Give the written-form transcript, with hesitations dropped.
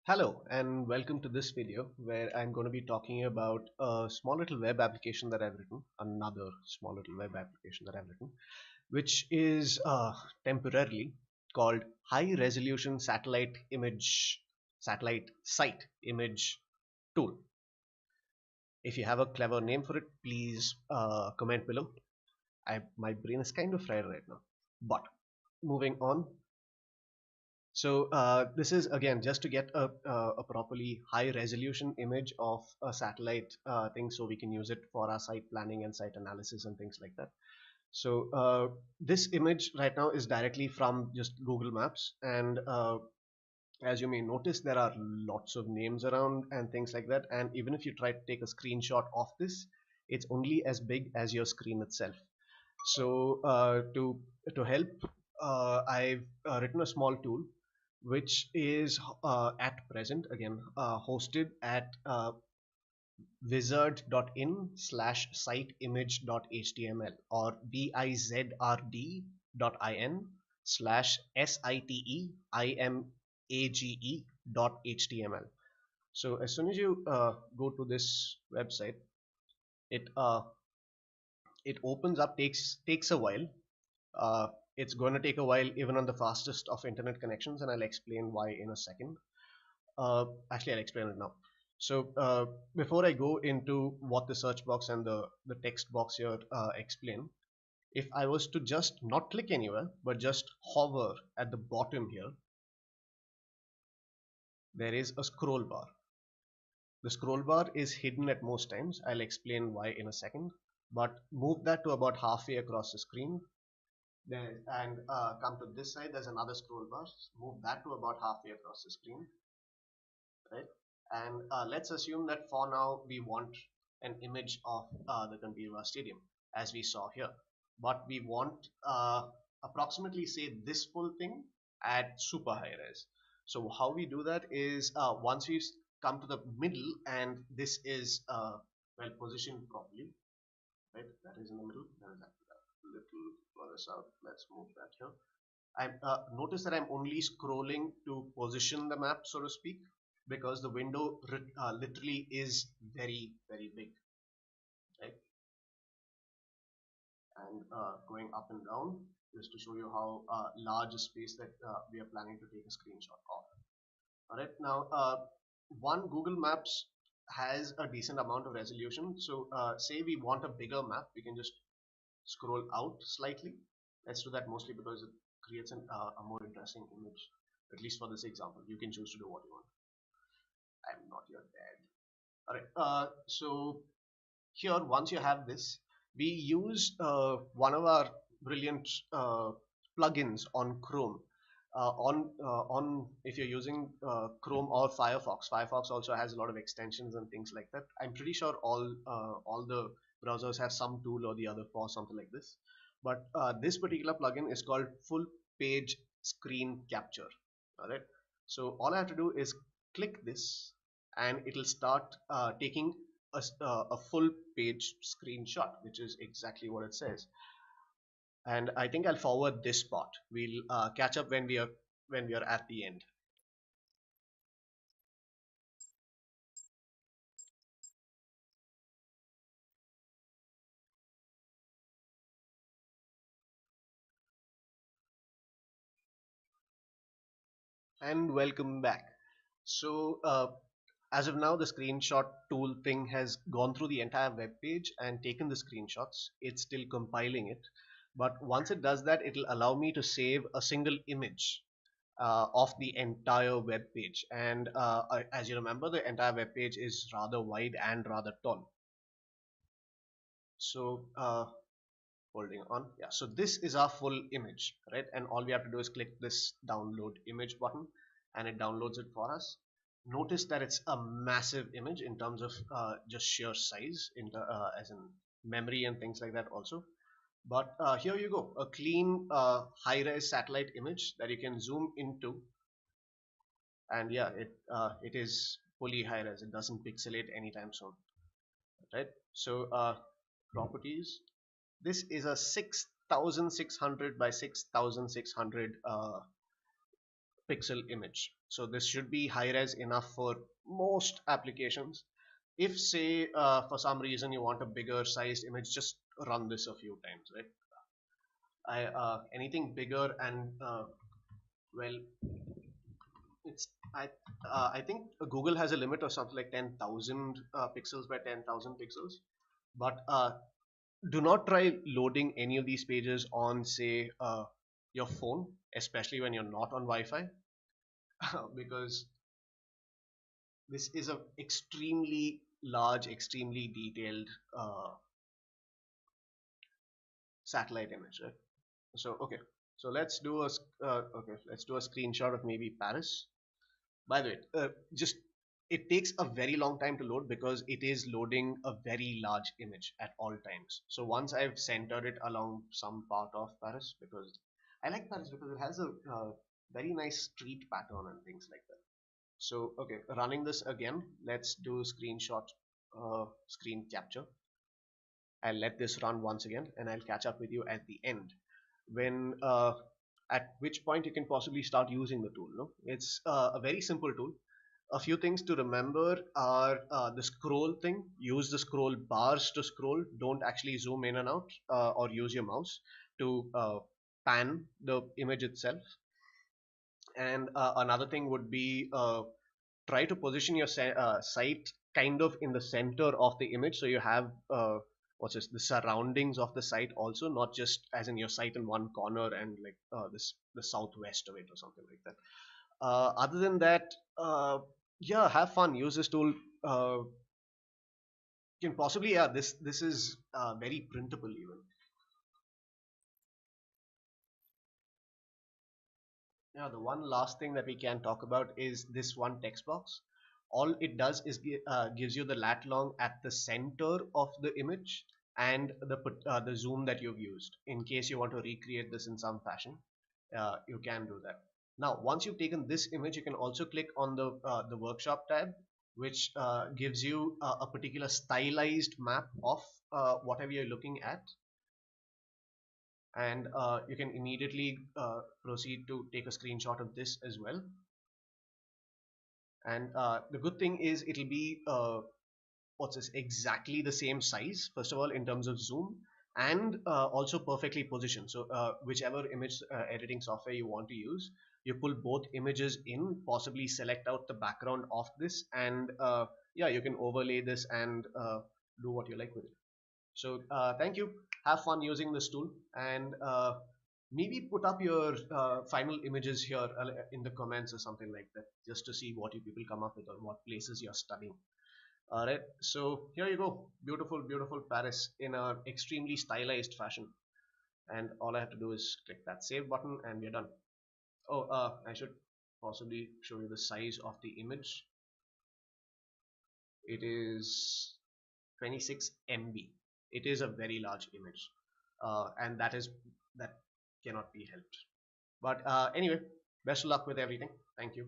Hello and welcome to this video where I'm going to be talking about a small little web application that I've written, another small little web application that I've written, which is temporarily called High Resolution Satellite Site Image Tool. If you have a clever name for it, please comment below. My brain is kind of fried right now. But moving on, so this is again just to get a properly high resolution image of a satellite thing so we can use it for our site planning and site analysis and things like that. So this image right now is directly from just Google Maps, and as you may notice, there are lots of names around and things like that, and even if you try to take a screenshot of this, it's only as big as your screen itself. So to help, I've written a small tool which is at present again hosted at wizard.in/siteimage.html or bizard.in/siteimage.html. So as soon as you go to this website, it it opens up, takes a while. It's going to take a while even on the fastest of internet connections, and I'll explain why in a second. Actually, I'll explain it now. So before I go into what the search box and the text box here explain, if I was to just not click anywhere but just hover at the bottom here, there is a scroll bar. The scroll bar is hidden at most times. I'll explain why in a second. But move that to about halfway across the screen. There, and come to this side, there's another scroll bar. Move that to about halfway across the screen, right? And let's assume that for now we want an image of the Kandirva Stadium, as we saw here. But we want approximately, say, this full thing at super high res. So how we do that is once we come to the middle and this is well positioned properly, right? That is in the middle. There is that little further south. Let's move that here. I notice that I'm only scrolling to position the map, so to speak, because the window literally is very, very big, right? And going up and down just to show you how large a space that we are planning to take a screenshot of. All right, now one Google Maps has a decent amount of resolution. So say we want a bigger map, we can just scroll out slightly. Let's do that mostly because it creates a more interesting image, at least for this example. You can choose to do what you want. I'm not your dad. All right. So here, once you have this, we use one of our brilliant plugins on Chrome. On if you're using Chrome or Firefox, Firefox also has a lot of extensions and things like that. I'm pretty sure all the browsers have some tool or the other for something like this. But this particular plugin is called Full Page Screen Capture. All right. So all I have to do is click this, and it'll start taking a full page screenshot, which is exactly what it says. And I think I'll forward this part. We'll catch up when we are at the end. And welcome back. So as of now, the screenshot tool thing has gone through the entire web page and taken the screenshots. It's still compiling it, but once it does that, it'll allow me to save a single image of the entire web page. And as you remember, the entire web page is rather wide and rather tall. So holding on, yeah, so this is our full image, right? And all we have to do is click this download image button and it downloads it for us. Notice that it's a massive image in terms of just sheer size, as in memory and things like that also. But here you go, a clean high-res satellite image that you can zoom into, and yeah, it is fully high-res. It doesn't pixelate anytime soon, right? So properties. This is a 6600 by 6600 pixel image. So this should be high res enough for most applications. If say for some reason you want a bigger sized image, just run this a few times, right? Anything bigger and well, it's I think Google has a limit of something like 10,000 pixels by 10,000 pixels. But do not try loading any of these pages on say your phone, especially when you're not on Wi-Fi, because this is a extremely large, extremely detailed satellite image, right? So okay, so let's do a screenshot of maybe Paris. By the way, just it takes a very long time to load because it is loading a very large image at all times. So once I've centered it along some part of Paris, because I like Paris because it has a very nice street pattern and things like that. So okay, running this again, let's do screenshot screen capture. I'll let this run once again and I'll catch up with you at the end when at which point you can possibly start using the tool. No, it's a very simple tool. A few things to remember are the scroll thing. Use the scroll bars to scroll. Don't actually zoom in and out or use your mouse to pan the image itself. And another thing would be try to position your site kind of in the center of the image, so you have what's this, the surroundings of the site also, not just as in your site in one corner and like this the southwest of it or something like that. Other than that, yeah, have fun, use this tool. Can possibly, yeah, this is very printable even. Yeah, the one last thing that we can talk about is this one text box. All it does is gives you the lat long at the center of the image and the zoom that you've used. In case you want to recreate this in some fashion, you can do that. Now, once you've taken this image, you can also click on the workshop tab, which gives you a particular stylized map of whatever you're looking at, and you can immediately proceed to take a screenshot of this as well. And the good thing is it'll be what's this, exactly the same size, first of all, in terms of zoom, and also perfectly positioned. So whichever image editing software you want to use, you pull both images in, possibly select out the background of this, and yeah, you can overlay this and do what you like with it. So thank you. Have fun using this tool, and maybe put up your final images here in the comments or something like that, just to see what you people come up with or what places you're studying. All right. So here you go. Beautiful, beautiful Paris in an extremely stylized fashion. And all I have to do is click that save button and we're done. Oh, I should possibly show you the size of the image. It is 26 MB. It is a very large image, and that cannot be helped. But anyway, best of luck with everything. Thank you.